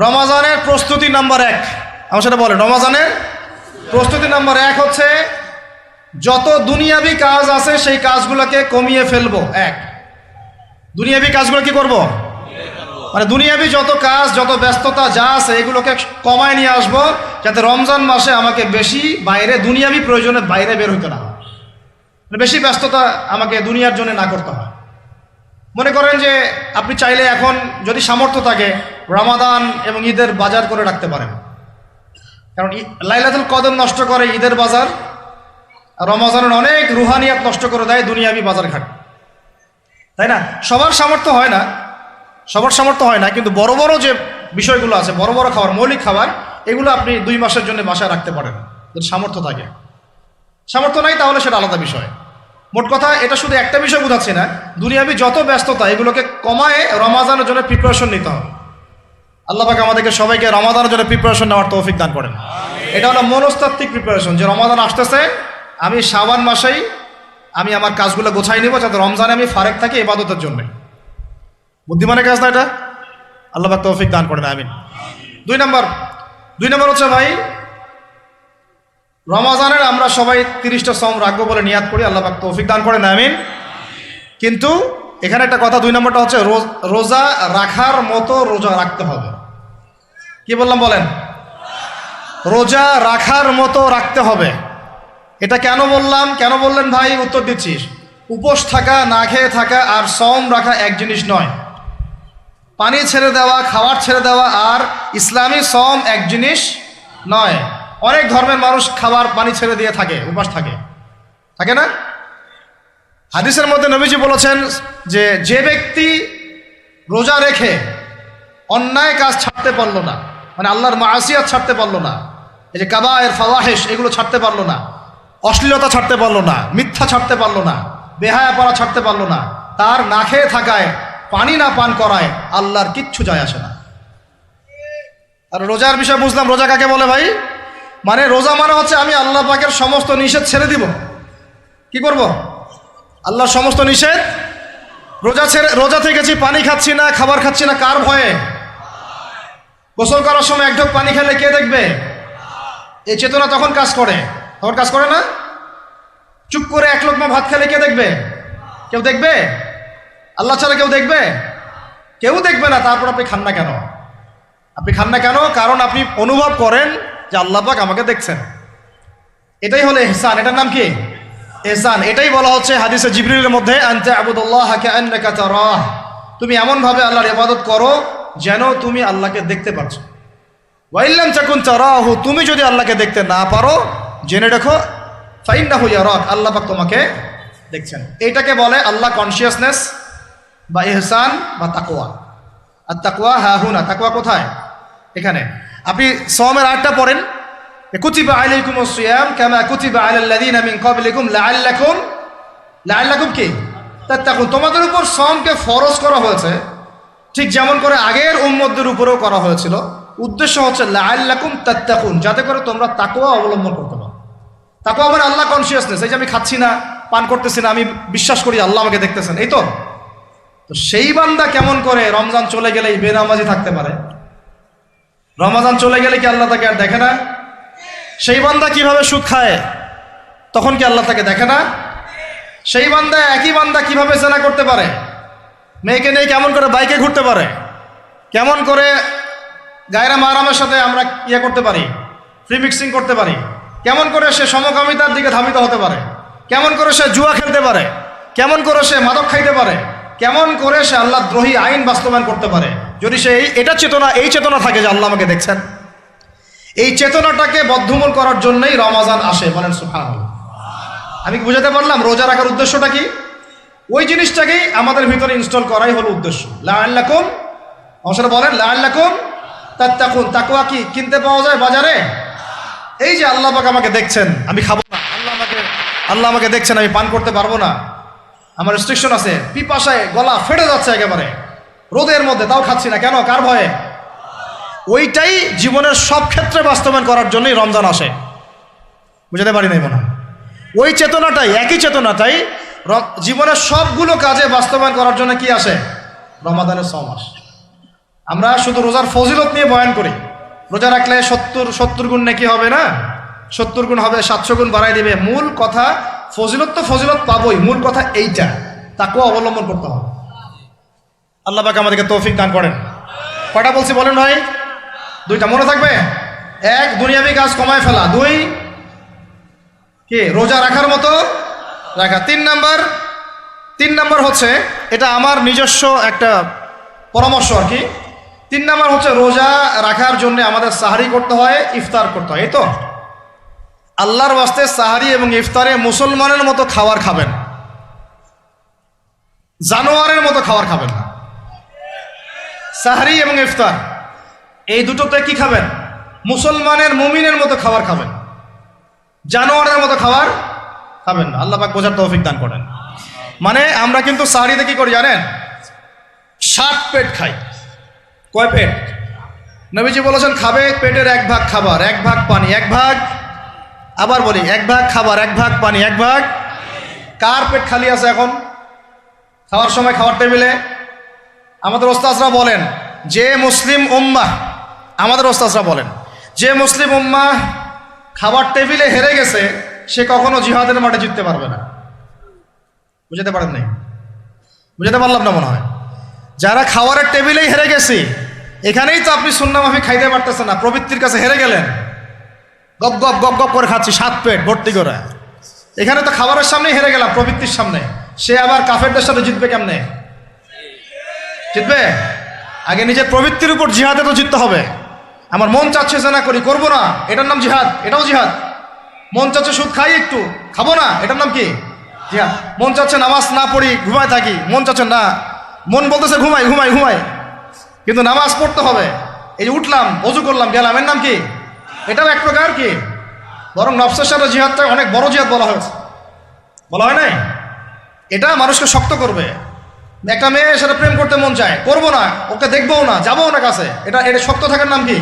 রমাজানের প্রস্তুতি নাম্বার 1, আমার সেটা বলেন। রমাজানের প্রস্তুতি নাম্বার 1 হচ্ছে যত দুনিয়াবি কাজ আছে সেই কাজগুলোকে কমিয়ে ফেলবো। দুনিয়াবি কাজগুলো কি করব? মানে দুনিয়াবি যত কাজ, যত ব্যস্ততা যা আছে এগুলোকে কমায় নিয়ে আসবো, যাতে রমজান মাসে আমাকে বেশি বাইরে দুনিয়াবি প্রয়োজনে বাইরে বের হইতে না হয়, বেশি ব্যস্ততা আমাকে দুনিয়ার জন্য না করতে হয়। মনে করেন যে আপনি চাইলে এখন যদি সামর্থ্য থাকে রমাদান এবং ঈদের বাজার করে রাখতে পারেন, কারণ লাইলাতুল কদর নষ্ট করে ঈদের বাজার, আর রমজানের অনেক রুহানিয়াত নষ্ট করে দেয় দুনিয়াবি বাজার ঘাট, তাই না? সবার সামর্থ্য হয় না, কিন্তু বড় বড় যে বিষয়গুলো আছে, বড় বড় খাবার, মৌলিক খাবার, এগুলো আপনি 2 মাসের জন্য বাসায় রাখতে পারেন যদি সামর্থ্য থাকে। সামর্থ্য নাই তাহলে সেটা আলাদা বিষয়। মোট কথা এটা শুধু একটা বিষয় বোঝাচ্ছি না, দুনিয়াবি যত ব্যস্ততা এগুলোকে কমায় রমাদানের জন্য প্রিপারেশন নিতে হবে। আল্লাহ পাক আমাদেরকে সবাইকে রমাদানের জন্য প্রিপারেশন নেওয়ার তৌফিক দান করেন। এটা হলো মনস্তাত্ত্বিক প্রিপারেশন, যে রমাদান আসতেছে, আমি শাবান মাসেই আমি আমার কাজগুলো গোছাই নিব যাতে রমজানে আমি ফারেক থাকি ইবাদতের জন্য। বুদ্ধিমানের কাজ না এটা? আল্লাহ পাক তৌফিক দান করেন, আমিন। 2 নম্বর হচ্ছে ভাই, রমাজানের আমরা সবাই 30টা সওম রাখবো বলে নিয়াত করি, আল্লাহ পাক তৌফিক দান করেন, আমিন। কিন্তু এখানে একটা কথা, 2 নম্বরটা হচ্ছে রোজা রাখার মতো রোজা রাখতে হবে। কি বললাম বলেন? রোজা রাখার মতো রাখতে হবে। এটা কেন বললাম, কেন বললেন ভাই? উত্তর দিচ্ছিস। উপোস থাকা, না খেয়ে থাকা আর সওম রাখা এক জিনিস নয়। পানি ছেড়ে দেওয়া, খাবার ছেড়ে দেওয়া আর ইসলামী সওম এক জিনিস নয়। অনেক ধর্মের মানুষ খাবার পানি ছেড়ে দিয়ে থাকে, উপাস থাকে না? হাদিসের মধ্যে নবীজি বলেছেন যে ব্যক্তি রোজা রেখে অন্যায় কাজ ছাড়তে পারলো না, মানে আল্লাহর মাসিয়াত ছাড়তে পারলো না, এই যে কাবায়ের ফাওয়াহিশ এগুলো ছাড়তে পারলো না, অশ্লীলতা ছাড়তে পারলো না, মিথ্যা ছাড়তে পারলো না, বেহায়াপনা ছাড়তে পারলো না, তার না খেয়ে থাকায়, পানি না পান করায় আল্লাহর কিচ্ছু যায় আসে না। আর রোজার বিষয় বুঝলাম। রোজা কাকে বলে ভাই? মানে রোজা মানে হচ্ছে আমি আল্লাহ পাকের সমস্ত নিষেধ ছেড়ে দিব। কি করব? আল্লাহর সমস্ত নিষেধ। রোজা থেকেছি, পানি খাচ্ছি না, খাবার খাচ্ছি না, কার ভয়ে? গোসল করার সময় 1 ঢোক পানি খেলে কে দেখবে? এই চেতনা তখন কাজ করে না? চুপ করে 1 লোকমা ভাত খেলে কে দেখবে? কেউ দেখবে? আল্লাহ ছাড়া কেউ দেখবে? কেউ দেখবে না। তারপর আপনি খান না কেন? কারণ আপনি অনুভব করেন যে আল্লাহ পাক আমাকে দেখছেন। এটাই হলো ইহসান। এটার নাম কি? ইহসান। এটাই বলা হচ্ছে হাদিসে জিবরিলের মধ্যে, আনতা আবুদুল্লাহ কাআন্নাকা তারাহ, তুমি এমন ভাবে আল্লাহর ইবাদত করো যেন তুমি আল্লাহকে দেখতে পাচ্ছ। ওয়া ইল্লাম তাকুন তারাহু, তুমি যদি আল্লাহকে দেখতে না পারো জেনে রাখো ফাইন্নাহু ইয়ারাক, আল্লাহ পাক তোমাকে দেখছেন। এইটাকে বলে আল্লাহ কনসিয়াসনেস বা ইহসান বা তাকওয়া। আর তাকওয়া হাহুনা, তাকওয়া কোথায়? এখানে। আপনি সওমের 8টা পড়েন, কুতিবা আলাইকুমুস সিয়াম কামা কুতিবা আলাল লাযিনা মিন ক্বাবলিকুম লাআল্লাকুম কি তাত্তাকুন, তোমাদের উপর সওমকে ফরজ করা হয়েছে ঠিক যেমন করে আগের উম্মতদের উপরেও করা হয়েছিল। উদ্দেশ্য হচ্ছে লাআল্লাকুম তাত্তাকুন, যাতে করে তোমরা তাকওয়া অবলম্বন করতে পারো। তাকওয়া মানে আল্লাহ কনসিয়াসনেস, এই যে আমি খাচ্ছি না, পান করতেছি না, আমি বিশ্বাস করি আল্লাহ আমাকে দেখতেছেন, এই তো। সেই বান্দা কেমন করে রমজান চলে গেলেই বেনামাজি থাকতে পারে? রমজান চলে গেলে কি আল্লাহ তাকে আর দেখে না? সেই বান্দা কিভাবে সুদ খায়, তখন কি আল্লাহ তাকে দেখে না? সেই বান্দা, একই বান্দা কিভাবে জেনা করতে পারে? মেয়েকে নিয়ে কেমন করে বাইকে ঘুরতে পারে? কেমন করে গায়রা মাহরামের সাথে আমরা করতে পারি, ফ্রি মিক্সিং করতে পারি? কেমন করে সে সমকামিতার দিকে ধাবিত হতে পারে? কেমন করে সে জুয়া খেলতে পারে? কেমন করে সে মাদক খাইতে পারে? কেমন করে সে আল্লাহ দ্রোহী আইন বাস্তবায়ন করতে পারে? যদি সে এই চেতনা থাকে যে আল্লাহ আমাকে দেখছেন, এই চেতনাটাকে বদ্ধমূল করার জন্যই রমাজান আসে। বলেন সুবহানাল্লাহ। আমি বুঝাতে পারলাম রোজা রাখার উদ্দেশ্যটা কি? ওই জিনিসটাকেই আমাদের ভিতরে ইনস্টল করাই হলো উদ্দেশ্য। লাআল্লাকুম, অবশ্যই বলেন লাআল্লাকুম তাত্তাকুন। তাকওয়া কি কিনতে পাওয়া যায় বাজারে? এই যে আল্লাহ পাক আমাকে দেখছেন, আমি খাবো না, আল্লাহ আমাকে দেখছেন, আমি পান করতে পারবো না, আমার রেস্ট্রিকশন আছে, পিপাসায় গলা ফেটে যাচ্ছে একেবারে রোদের মধ্যে, তাও খাচ্ছি না কেন? কার ভয়ে? ওইটাই জীবনের সব ক্ষেত্রে বাস্তবায়ন করার জন্যই রমজান আসে। বুঝাতে পারি নাই মনে হয়? ওই চেতনাটাই, একই চেতনাটাই জীবনের সবগুলো কাজে বাস্তবায়ন করার জন্য কি আসে? রমাদানের সওম আসে। আমরা শুধু রোজার ফজিলত নিয়ে বয়ান করি, রোজা রাখলে 70 গুণ নাকি হবে না, 70 গুণ হবে, 700 গুণ বাড়াই দিবে। মূল কথা ফজিলত তো ফজিলত পাবোই, মূল কথা এইটা, তাকেও অবলম্বন করতে হবে। আল্লাহ পাক আমাদেরকে তৌফিক দান করেন। কয়টা বলছি বলেন ভাই? 2টা মনে থাকবে। 1, দুনিয়াবি কাজ কমায় ফেলা। 2, কি রোজা রাখার মতো রাখা। 3 নাম্বার হচ্ছে, এটা আমার নিজস্ব একটা পরামর্শ আর কি। 3 নাম্বার হচ্ছে, রোজা রাখার জন্য আমাদের সাহারি করতে হয়, ইফতার করতে হয়। এই তো আল্লাহর ওয়াস্তে সাহারি এবং ইফতারে মুসলমানের মতো খাবার খাবেন, জানোয়ারের মতো খাবার খাবেন না। সাহারি এবং ইফতার এই দুটোতে কি খাবেন? মুসলমানের, মুমিনের মতো খাবার খাবেন, জানোয়ারের মতো খাবার খাবেন না। আল্লাহ পাক বোঝার তৌফিক দান করেন। মানে আমরা কিন্তু সাহারিতে কি করি জানেন? 7 পেট খাই। কয় পেট? নবীজি বলেছেন খাবে পেটের 1 ভাগ খাবার, 1 ভাগ পানি, 1 ভাগ, আবার বলি 1 ভাগ খাবার, 1 ভাগ পানি, 1 ভাগ। কার পেট খালি আছে এখন খাওয়ার সময় খাওয়ার টেবিলে? আমাদের ওস্তাদরা বলেন যে মুসলিম উম্মাহ, আমাদের ওস্তাদরা বলেন যে মুসলিম উম্মাহ খাবার টেবিলে হেরে গেছে, সে কখনো জিহাদের মাঠে জিততে পারবে না। বুঝতে পারেন নাই? বুঝতে পারলাম না মনে হয়। যারা খাওয়ারের টেবিলেই হেরে গেছি, এখানেই তো আপনি সুন্নাহ মাফিক খাইতে পারতেছেন না, প্রবৃত্তির কাছে হেরে গেলেন, গপ গপ গপ গপ করে খাচ্ছি 7 পেট ভর্তি করে। এখানে তো খাবারের সামনেই হেরে গেলাম, প্রবৃত্তির সামনে। সে আবার কাফেরদের সাথে জিতবে কেমনে? জিতবে আগে নিজের প্রবৃত্তির উপর জিহাদে তো জিততে হবে। আমার মন চাচ্ছে যে না করি, করবো না, এটার নাম জিহাদ, এটাও জিহাদ। মন চাচ্ছে সুদ খাই একটু, খাবো না, এটার নাম কি? জিহাদ। মন চাচ্ছে নামাজ না পড়ি, ঘুমায় থাকি, মন চাচ্ছে না, মন বলতেছে ঘুমাই ঘুমাই ঘুমাই, কিন্তু নামাজ পড়তে হবে। এই যে উঠলাম, অজু করলাম, গেলাম, এর নাম কি? এটাও এক প্রকার কি, বরং নফসের সাথে জিহাদটা অনেক বড় জিহাদ বলা হয়েছে, বলা হয় নাই? এটা মানুষকে শক্ত করবে। একটা মেয়ে সেটা প্রেম করতে মন চায়, করবো না, ওকে দেখবও না, যাবও না কাছে, এটা শক্ত থাকার নাম কি?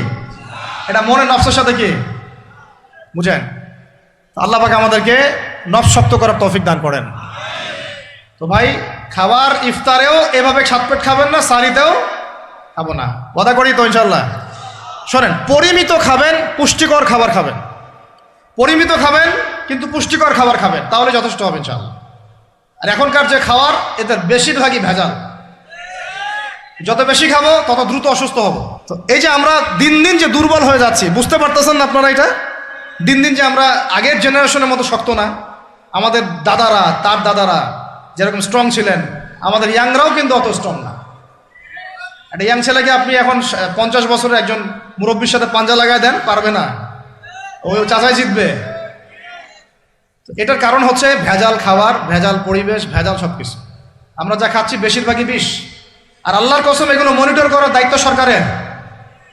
এটা মনে নফসের সাথে কি বুঝেন? আল্লাহ পাক আমাদেরকে নফস শক্ত করার তৌফিক দান করেন। তো ভাই, খাবার ইফতারেও এভাবে 7 পেট খাবেন না, সারিতেও খাবো না, কথা করি তো ইনশাল্লাহ। শোনেন, পরিমিত খাবেন, পুষ্টিকর খাবার খাবেন, পরিমিত খাবেন কিন্তু পুষ্টিকর খাবার খাবেন, তাহলে যথেষ্ট হবে ইনশাল্লাহ। আর এখনকার যে খাবার, এদের বেশিরভাগই ভেজাল। যত বেশি খাবো তত দ্রুত অসুস্থ হব। তো এই যে আমরা দিন দিন যে দুর্বল হয়ে যাচ্ছি, বুঝতে পারতেছেন না আপনারা? এটা দিন দিন যে আমরা আগের জেনারেশনের মতো শক্ত না। আমাদের দাদারা, তার দাদারা যেরকম স্ট্রং ছিলেন, আমাদের ইয়াংরাও কিন্তু অত স্ট্রং না। একটা ইয়াং ছেলেকে আপনি এখন 50 বছরের একজন মুরব্বীর সাথে পাঞ্জা লাগায় দেন, পারবে না, ওই চাচাই জিতবে। এটার কারণ হচ্ছে ভেজাল খাবার, ভেজাল পরিবেশ, ভেজাল সব কিছু। আমরা যা খাচ্ছি বেশিরভাগই বিষ। আর আল্লাহর কসম, এগুলো মনিটর করার দায়িত্ব সরকারের,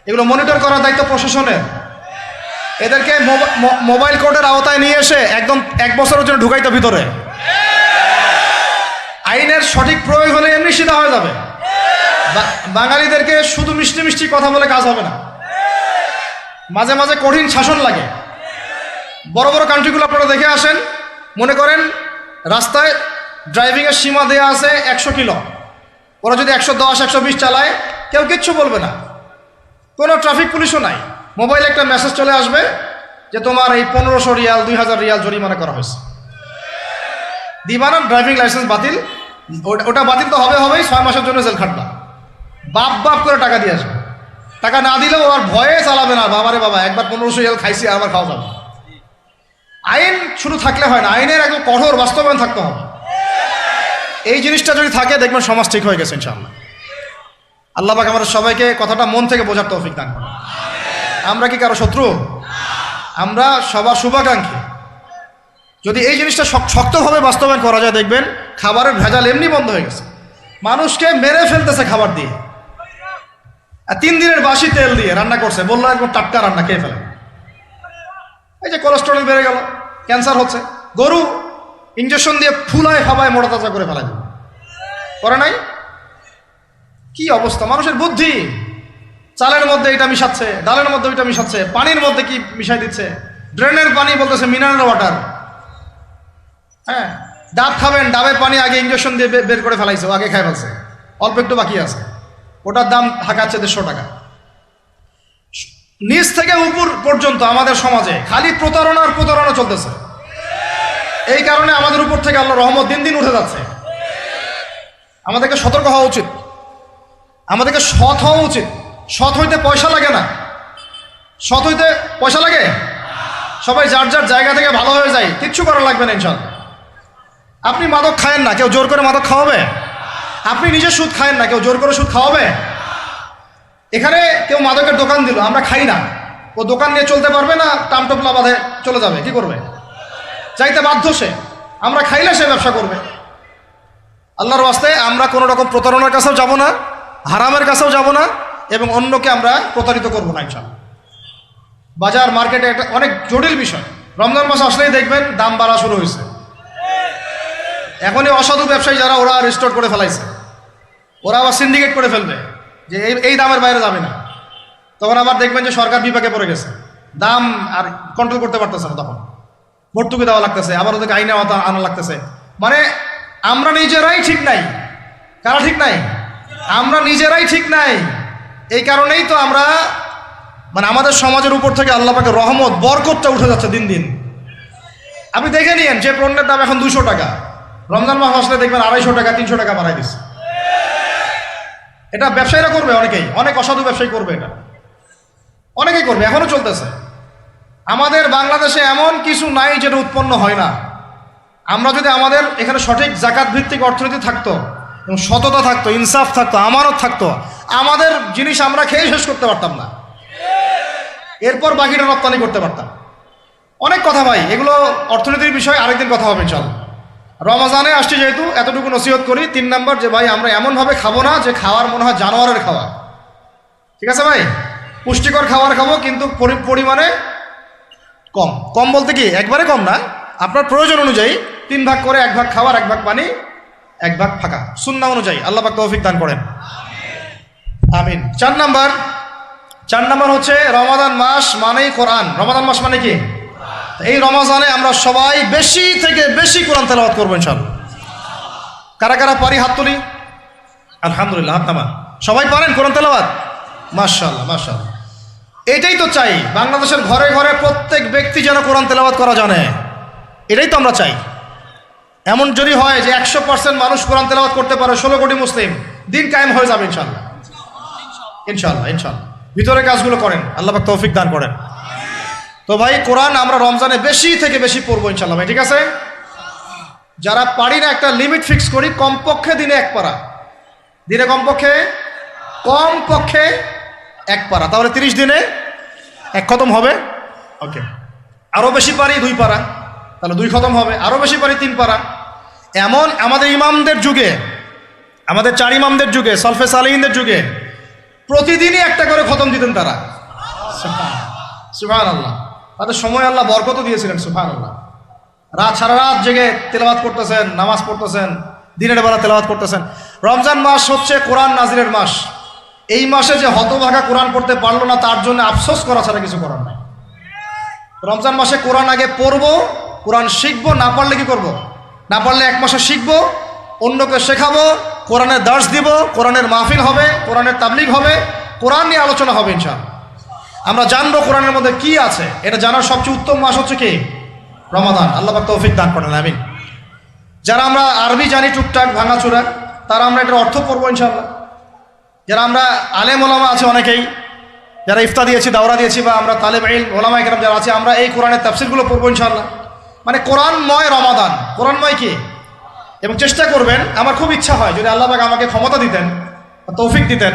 এগুলো মনিটর করার দায়িত্ব প্রশাসনের। এদেরকে মোবাইল কোর্টের আওতায় নিয়ে এসে একদম 1 বছরের জন্য ঢুকাইতে ভিতরে। আইনের সঠিক প্রয়োগ হলে এমনি সিধা হয়ে যাবে। বাঙালিদেরকে শুধু মিষ্টি মিষ্টি কথা বলে কাজ হবে না, মাঝে মাঝে কঠিন শাসন লাগে। বড় বড় কান্ট্রিগুলো আপনারা দেখে আসেন, মনে করেন রাস্তায় ড্রাইভিংয়ের সীমা দেওয়া আছে 100 কিলো, ওরা যদি 110 120 চালায়, কেউ কিচ্ছু বলবে না, কোনো ট্রাফিক পুলিশও নাই। মোবাইলে একটা মেসেজ চলে আসবে যে তোমার এই 1500 রিয়াল 2000 রিয়াল জরিমানা করা হয়েছে। দিবানা ড্রাইভিং লাইসেন্স বাতিল, ওটা বাতিল তো হবেই, 6 মাসের জন্য জেল খাটবা। বাপ বাপ করে টাকা দিয়ে আসবে, টাকা না দিলেও আর ভয়ে চালাবে না, বাবারে বাবা একবার 1500 রিয়াল খাইছি, আবার খাওয়া যাবে। আইন শুধু থাকলে হয় না, আইনের একদম কঠোর বাস্তবায়ন থাকতে হবে। এই জিনিসটা যদি থাকে, দেখবেন সমাজ ঠিক হয়ে গেছে ইনশাআল্লাহ। আল্লাহ পাক আমাদের সবাইকে কথাটা মন থেকে বোঝার তৌফিক দান করেন। আমরা কি কারো শত্রু? আমরা সবার শুভাকাঙ্ক্ষী। যদি এই জিনিসটা শক্তভাবে বাস্তবায়ন করা যায়, দেখবেন খাবারের ভেজাল এমনি বন্ধ হয়ে গেছে। মানুষকে মেরে ফেলতেছে খাবার দিয়ে, 3 দিনের বাসি তেল দিয়ে রান্না করছে, বললো একদম টাটকা রান্না, খেয়ে ফেলে। এই যে কোলেস্টেরল বেড়ে গেল, ক্যান্সার হচ্ছে। গরু ইঞ্জেকশন দিয়ে ফুলায় ফাবায় মোটা তাজা করে ফেলা যাবে, করে নাই? কি অবস্থা মানুষের বুদ্ধি! চালের মধ্যে এটা মিশাচ্ছে, ডালের মধ্যে ওইটা মিশাচ্ছে, পানির মধ্যে কি মিশাই দিচ্ছে, ড্রেনের পানি বলতেছে মিনারেল ওয়াটার। হ্যাঁ, ডাব খাবেন, ডাবের পানি আগে ইঞ্জেকশন দিয়ে বের করে ফেলাইছে, আগে খাই ফেলছে, অল্প একটু বাকি আছে। ওটার দাম হাঁকাচ্ছে 150 টাকা। নিচ থেকে উপর পর্যন্ত আমাদের সমাজে খালি প্রতারণা আর প্রতারণা চলতেছে। এই কারণে আমাদের উপর থেকে আল্লাহর রহমত দিন দিন উঠে যাচ্ছে। আমাদেরকে সতর্ক হওয়া উচিত, আমাদেরকে সৎ হওয়া উচিত। সৎ হইতে পয়সা লাগে না, সৎ হইতে পয়সা লাগে। সবাই যার যার জায়গা থেকে ভালো হয়ে যায়, কিচ্ছু করা লাগবে না ইনশাল্লাহ। আপনি মাদক খায়েন না, কেউ জোর করে মাদক খাওয়াবে? আপনি নিজে সুদ খায়েন না, কেউ জোর করে সুদ খাওয়াবে? এখানে কেউ মাদকের দোকান দিল, আমরা খাই না, ও দোকান নিয়ে চলতে পারবে না? টামটোপলা বাঁধে চলে যাবে, কি করবে? চাইতে বাধ্য সে। আমরা খাইলে সে ব্যবসা করবে। আল্লাহর ওয়াস্তে আমরা কোনো রকম প্রতারণার কাছেও যাব না, হারামের কাছেও যাব না, এবং অন্যকে আমরা প্রতারিত করব না ইনশাআল্লাহ। বাজার মার্কেটে একটা অনেক জটিল বিষয়। রমজান মাস আসলেই দেখবেন দাম বাড়া শুরু হয়েছে। এখনই অসাধু ব্যবসায়ী যারা, ওরা রিস্টোর করে ফেলাইছে, ওরা আবার সিন্ডিকেট করে ফেলবে যে এই দামের বাইরে যাবে না। তখন আবার দেখবেন যে সরকার বিপাকে পড়ে গেছে, দাম আর কন্ট্রোল করতে পারতেছে না, তখন ভর্তুকি দেওয়া লাগতেছে, আবার ওদেরকে আইনে আনা লাগতেছে। মানে আমরা নিজেরাই ঠিক নাই। কারা ঠিক নাই? আমরা নিজেরাই ঠিক নাই। এই কারণেই তো আমরা মানে আমাদের সমাজের উপর থেকে আল্লাহ পাকের রহমত বরকতটা উঠে যাচ্ছে দিন দিন। আপনি দেখে নিয়েন যে পণ্যের দাম এখন 200 টাকা, রমজান মাস আসলে দেখবেন 250 টাকা 300 টাকা বাড়াই দিচ্ছে। এটা ব্যবসায়ীরা করবে, অনেকেই, অনেক অসাধু ব্যবসায়ী করবে, এটা অনেকেই করবে, এখনো চলতেছে। আমাদের বাংলাদেশে এমন কিছু নাই যেটা উৎপন্ন হয় না। আমরা যদি আমাদের এখানে সঠিক জাকাত ভিত্তিক অর্থনীতি থাকতো এবং সততা থাকতো, ইনসাফ থাকতো, আমানত থাকতো, আমাদের জিনিস আমরা খেয়ে শেষ করতে পারতাম না, এরপর বাকিটা রপ্তানি করতে পারতাম। অনেক কথা ভাই, এগুলো অর্থনীতির বিষয়, আরেকদিন কথা হবে ইনশাআল্লাহ। রমজানে আসছি যেহেতু এতটুকু নসিহত করি। 3 নাম্বার, যে ভাই আমরা এমনভাবে খাবো না যে খাওয়ার মনে হয় জানোয়ারের খাওয়া। ঠিক আছে ভাই, পুষ্টিকর খাবার খাবো, কিন্তু পরিমাণে কম। কম বলতে কি একবারে কম না, আপনার প্রয়োজন অনুযায়ী 3 ভাগ করে, 1 ভাগ খাবার, 1 ভাগ পানি, 1 ভাগ ফাঁকা, সুন্নাহ অনুযায়ী। আল্লাহ পাক তৌফিক দান করেন, আমিন। 4 নাম্বার হচ্ছে রমাদান মাস মানেই কোরআন। রমাদান মাস মানে কি? এই রমজানে আমরা সবাই বেশি থেকে বেশি কোরআন তেলাওয়াত করবো ইনশাআল্লাহ। কারা কারা পারি হাত তুলি? আলহামদুলিল্লাহ, হাত নামা। সবাই পারেন কোরআন তেলাওয়াত? মাশাআল্লাহ, মাশাআল্লাহ। এটাই তো চাই, বাংলাদেশের ঘরে ঘরে প্রত্যেক ব্যক্তি যেন কোরআন তেলাওয়াত করা জানে। এটাই তো আমরা চাই। এমন যদি হয় যে 100% মানুষ কোরআন তেলাওয়াত করতে পারে, 16 কোটি মুসলিম, দিন কায়েম হয়ে যাবে ইনশাআল্লাহ, ইনশাআল্লাহ, ইনশাআল্লাহ। ভিতরে কাজগুলো করেন, আল্লাহ পাক তৌফিক দান করেন। তো ভাই, কোরআন আমরা রমজানে বেশি থেকে বেশি পড়বো ইনশাআল্লাহ ভাই, ঠিক আছে? যারা পারি না, একটা লিমিট ফিক্স করি, কমপক্ষে দিনে 1 পারা, দিনে কমপক্ষে 1 পারা, তাহলে 30 দিনে 1 খতম হবে। ওকে, আরও বেশি পারি 2 পারা, তাহলে 2 খতম হবে। আরও বেশি পারি 3 পারা। এমন আমাদের ইমামদের যুগে, আমাদের 4 ইমামদের যুগে, সলফে সালেহিনদের যুগে প্রতিদিনই 1টা করে খতম দিতেন তারা। সুবহানাল্লাহ, তাদের সময় আল্লাহ বরকত দিয়েছিলেন। সুবহানাল্লাহ, সারা রাত জেগে তেলাওয়াত করতেছেন, নামাজ পড়তেছেন, দিনের বেলা তেলাওয়াত করতেছেন। রমজান মাস হচ্ছে কোরআন নাজিলের মাস। এই মাসে যে হতভাগা কোরআন পড়তে পারলো না, তার জন্য আফসোস করা ছাড়া কিছু করার নাই। রমজান মাসে কোরআন আগে পড়বো, কোরআন শিখবো। না পারলে কি করব? না পারলে 1 মাসে শিখবো, অন্যকে শেখাবো, কোরআনের দার্স দিব, কোরআনের মাহফিল হবে, কোরআনের তাবলিগ হবে, কোরআন নিয়ে আলোচনা হবে ইনশাআল্লাহ। আমরা জানবো কোরআনের মধ্যে কি আছে। এটা জানার সবচেয়ে উত্তম মাস হচ্ছে কি? রমাদান। আল্লাহ পাক তৌফিক দান করেন, আমিন। যারা আমরা আরবি জানি টুকটাক ভাঙাচোরা, তারা আমরা এটার অর্থ পড়বো ইনশাআল্লাহ। যারা আমরা আলেম ওলামা আছে অনেকেই, যারা ইফতা দিয়েছি, দাওরা দিয়েছি, বা আমরা তালেব ইলম ওলামা ইকরাম যারা আছে, আমরা এই কোরআনের তাফসীরগুলো পড়বো ইনশাআল্লাহ। মানে কোরআনময় রমাদান, কোরআনময় কি? এবং চেষ্টা করবেন, আমার খুব ইচ্ছা হয় যদি আল্লাহ পাক আমাকে ক্ষমতা দিতেন, তৌফিক দিতেন,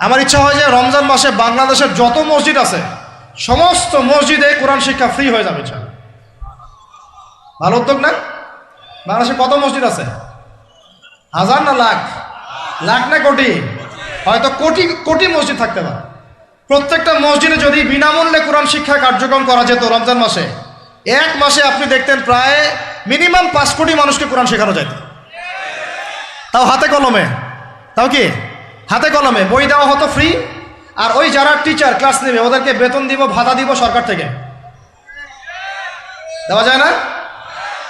আমার ইচ্ছা হয় যে রমজান মাসে বাংলাদেশের যত মসজিদ আছে সমস্ত মসজিদে কোরআন শিক্ষা ফ্রি হয়ে যাবে ইনশাআল্লাহ। ভালো উদ্যোগ না? বাংলাদেশে কত মসজিদ আছে? 1000 না লাখ? লাখ না কোটি? হয়তো কোটি কোটি মসজিদ থাকতে পারে। প্রত্যেকটা মসজিদে যদি বিনামূল্যে কোরআন শিক্ষা কার্যক্রম করা যেত রমজান মাসে, 1 মাসে আপনি দেখতেন প্রায় মিনিমাম 5 কোটি মানুষকে কোরআন শেখানো যেত। তাও হাতে কলমে, তাও কি হাতে কলমে। বই দেওয়া হতো ফ্রি, আর ওই যারা টিচার ক্লাস নেবে ওদেরকে বেতন দিব, ভাতা দিব সরকার থেকে। দেওয়া যায় না?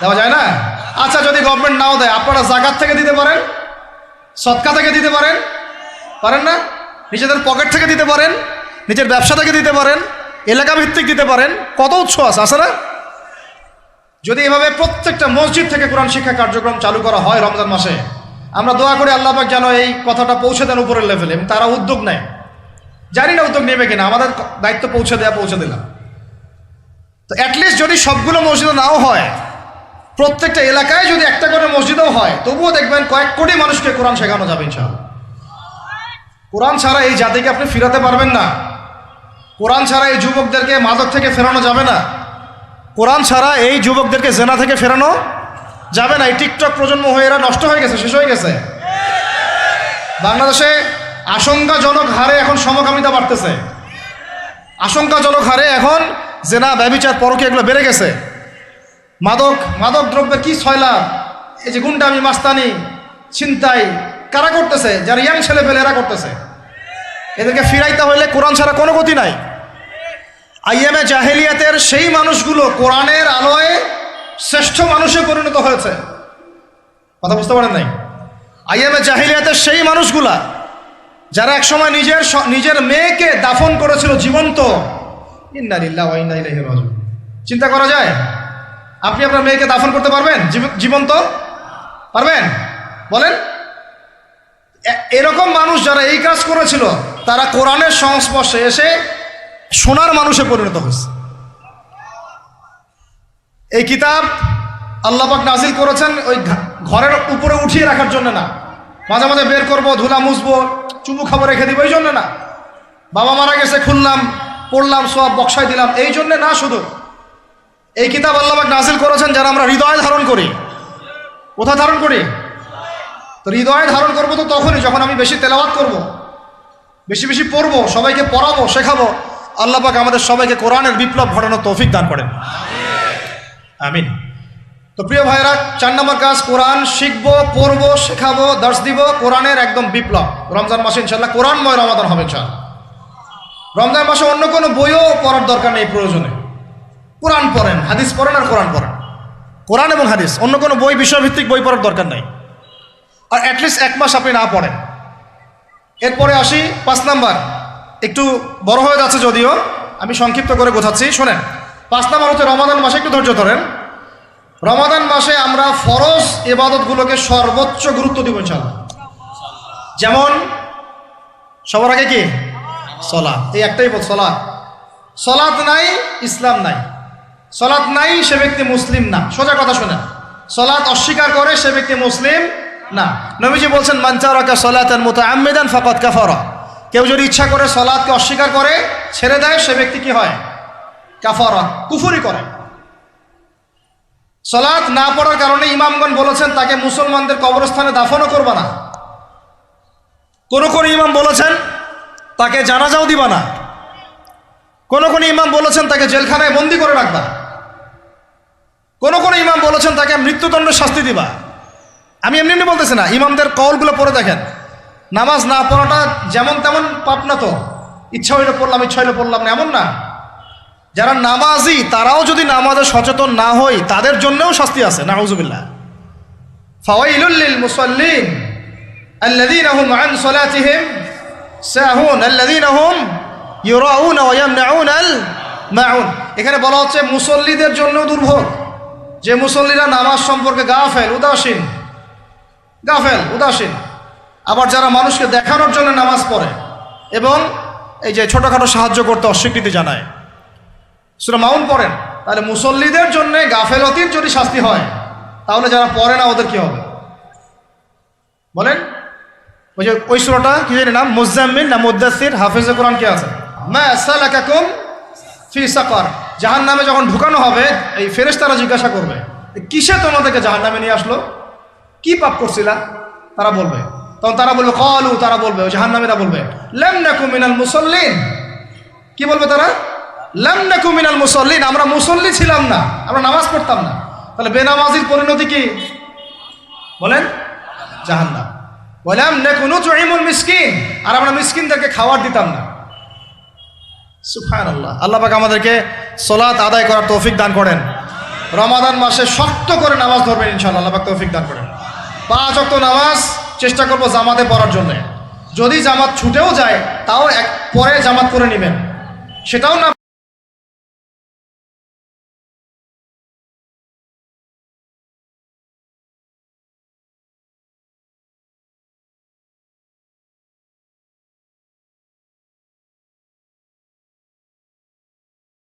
দেওয়া যায় না? আচ্ছা, যদি গভর্নমেন্ট নাও দেয়, আপনারা জাকাত থেকে দিতে পারেন, সদকা থেকে দিতে পারেন, পারেন না? নিজেদের পকেট থেকে দিতে পারেন, নিজের ব্যবসা থেকে দিতে পারেন, এলাকা ভিত্তিক দিতে পারেন, কত উৎস আছে না? যদি এভাবে প্রত্যেকটা মসজিদ থেকে কোরআন শিক্ষা কার্যক্রম চালু করা হয় রমজান মাসে, আমরা দোয়া করি আল্লাহ পাক যেন এই কথাটা পৌঁছে দেন উপরের লেভেলে, এবং তারা উদ্যোগ নেয়। জানি না উদ্যোগ নেবে কিনা, আমাদের দায়িত্ব পৌঁছে দিলাম। তো অ্যাটলিস্ট যদি সবগুলো মসজিদও নাও হয়, প্রত্যেকটা এলাকায় যদি একটা করে মসজিদও হয়, তবুও দেখবেন কয়েক কোটি মানুষকে কোরআন শেখানো যাবে ইনশাআল্লাহ। কোরআন ছাড়া এই জাতিকে আপনি ফিরাতে পারবেন না। কোরআন ছাড়া এই যুবকদেরকে মাদক থেকে ফেরানো যাবে না। কোরআন ছাড়া এই যুবকদেরকে জেনা থেকে ফেরানো যাবে না। এই টিকটক প্রজন্ম হয়ে এরা নষ্ট হয়ে গেছে, শেষ হয়ে গেছে। বাংলাদেশে আশঙ্কাজনক হারে এখন সমকামিতা বাড়তেছে। আশঙ্কাজনক হারে এখন জেনা, ব্যভিচার, পরকীয়া এগুলো বেড়ে গেছে। মাদক দ্রব্যের কি ছয়লাভ, এই যে গুন্ডামি, মাস্তানি, ছিনতাই কারা করতেছে? যারা ইয়াং ছেলে পেলে এরা করতেছে। এদেরকে ফিরাইতে হইলে কোরআন ছাড়া কোনো গতি নাই। আইয়ামে জাহেলিয়াতের সেই মানুষগুলো কোরআনের আলোয় শ্রেষ্ঠ মানুষে পরিণত হয়েছে। কথা বুঝতে পারেন নাই? আইয়ামে জাহেলিয়াতের সেই মানুষগুলা যারা একসময় নিজের মেয়েকে দাফন করেছিল জীবন্ত। ইন্না লিল্লাহি ওয়া ইন্না ইলাইহি রাজিউন। চিন্তা করা যায়? আপনি আপনার মেয়েকে দাফন করতে পারবেন জীবন্ত? পারবেন? বলেন। এরকম মানুষ যারা এই কাজ করেছিল, তারা কোরআনের সংস্পর্শে এসে সোনার মানুষে পরিণত হয়েছে। এই কিতাব আল্লাহ পাক নাজিল করেছেন ওই ঘরের উপরে উঠিয়ে রাখার জন্য না, মাঝে মাঝে বের করব, ধুলা মুছবো, চুমু খাবো, রেখে দিব, এই জন্য না। বাবা মারা গেছে, খুললাম, পড়লাম, সব বক্সায় দিলাম, এই জন্যে না। শুধু এই কিতাব আল্লাহ পাক নাজিল করেছেন যারা আমরা হৃদয়ে ধারণ করি। কোথায় ধারণ করি? তো হৃদয়ে ধারণ করবো তো তখনই যখন আমি বেশি তেলাওয়াত করব, বেশি বেশি পড়বো, সবাইকে পড়াবো, শেখাবো। আল্লাহ পাক আমাদের সবাইকে কোরআনের বিপ্লব ঘটানোর তৌফিক দান করেন, আমিন। তো প্রিয় ভাইরা, 4 নম্বর কাজ, কোরআন শিখবো, পড়বো, শেখাবো, দার্স দিব। কোরআনের একদম বিপ্লব। রমজান মাসে ইনশাল্লাহ কোরআনময় রমাদান হবে ইনশাল্লাহ। রমজান মাসে অন্য কোনো বইও পড়ার দরকার নেই প্রয়োজনে। কোরআন পড়েন, হাদিস পড়েন আর কোরআন পড়েন। কোরআন এবং হাদিস, অন্য কোনো বই, বিষয়ভিত্তিক বই পড়ার দরকার নাই। আর অ্যাটলিস্ট 1 মাস আপনি না পড়েন। এরপরে আসি 5 নাম্বার। একটু বড় হয়ে যাচ্ছে যদিও, আমি সংক্ষিপ্ত করে বোঝাচ্ছি, শোনেন। 5 নাম্বার হচ্ছে রমাদান মাসে, একটু ধৈর্য ধরেন। রমাদান মাসে আমরা ফরজ ইবাদতগুলোকে সর্বোচ্চ গুরুত্ব দিব ইনশাআল্লাহ। যেমন সবার আগে কি? সালাত। এই একটাই পথ, সালাত। সালাত নাই, ইসলাম নাই। সালাত নাই, সে ব্যক্তি মুসলিম না। সোজা কথা শোনেন, সালাত অস্বীকার করে সে ব্যক্তি মুসলিম না। নবীজি বলছেন, মান তারাকা সালাতান মুতাআম্মিদান ফাকাদ কাফারা। কেউ যদি ইচ্ছা করে সালাতকে অস্বীকার করে, ছেড়ে দেয়, সে ব্যক্তি কি হয়? কাফারা, কুফরি করে। সালাত না পড়ার কারণে ইমামগণ বলেছেন তাকে মুসলমানদের কবরস্থানে দাফনও করবা না। কোন কোন ইমাম বলেছেন তাকে জানাজাও দিবা না। কোন কোন ইমাম বলেছেন তাকে জেলখানায় বন্দি করে রাখবা। কোন কোন ইমাম বলেছেন তাকে মৃত্যুদণ্ডের শাস্তি দিবা। আমি এমনি এমনি বলতেছি না, ইমামদের কওলগুলো পড়ে দেখেন। নামাজ না পড়াটা যেমন তেমন পাপ না তো, ইচ্ছা হইলে পড়লাম, ইচ্ছা হইলে পড়লাম না, এমন না। যারা নামাজি তারাও যদি নামাজে সচেতন না হয়, তাদের জন্যও শাস্তি আছে। নাউযুবিল্লাহ। ফাওয়াইলুল লিল মুসাল্লিন আল্লাযীনা হুম আন সালাতিহিম সাহুন আল্লাযীনা হুম ইউরাউনা ওয়া ইয়ামনাউনাল মাউন। এখানে বলা হচ্ছে মুসল্লিদের জন্য দুর্ভোগ, যে মুসল্লিরা নামাজ সম্পর্কে গাফেল, উদাসীন। আবার যারা মানুষকে দেখানোর জন্য নামাজ পড়ে এবং এই যে ছোটখাটো সাহায্য করতে অস্বীকৃতি জানায়, সূরা মাউন পড়েন। তাহলে মুসল্লিদের জন্য গাফেলতির যদি শাস্তি হয়, তাহলে যারা পড়ে না ওদের কি হবে বলেন? ওই যে ওই সূরাটা কি জানি নাম, মুজাম্মিল না মুদ্দাসির, হাফেজে কোরআন কে আছে? মা সালাকাকুম ফি সাকার। জাহান্নামে যখন ঢুকানো হবে, এই ফেরেশতারা জিজ্ঞাসা করবে, কিসে তোমাদেরকে জাহান্নামে নিয়ে আসলো? কি পাপ করছিলা? তারা বলবে, তখন তারা বলবে ক্বালু, তারা বলবে, ওই জাহান্নামীরা বলবে, লাম নাকু মিনাল মুসাল্লিন। কি বলবে তারা? লাম নাকু মিনাল মুসাল্লিন, আমরা মুসল্লি ছিলাম না, আমরা নামাজ পড়তাম না। তাহলে বেনামাজির পরিণতি কি বলেন? জাহান্নাম। ওয়ালাম নাকু নুতঈমুল মিসকিন, আর আমরা মিসকিনদেরকে খাবার দিতাম না। সুবহানাল্লাহ। আল্লাহ পাক আমাদেরকে সালাত আদায় করার তৌফিক দান করেন। রমাদান মাসে শক্ত করে নামাজ ধরবেন ইনশাআল্লাহ, আল্লাহ পাক তৌফিক দান করেন। 5 ওয়াক্ত নামাজ চেষ্টা করব জামাতে পড়ার জন্য। যদি জামাত ছুটেও যায় তাও পরে জামাত করে নেবেন, সেটাও না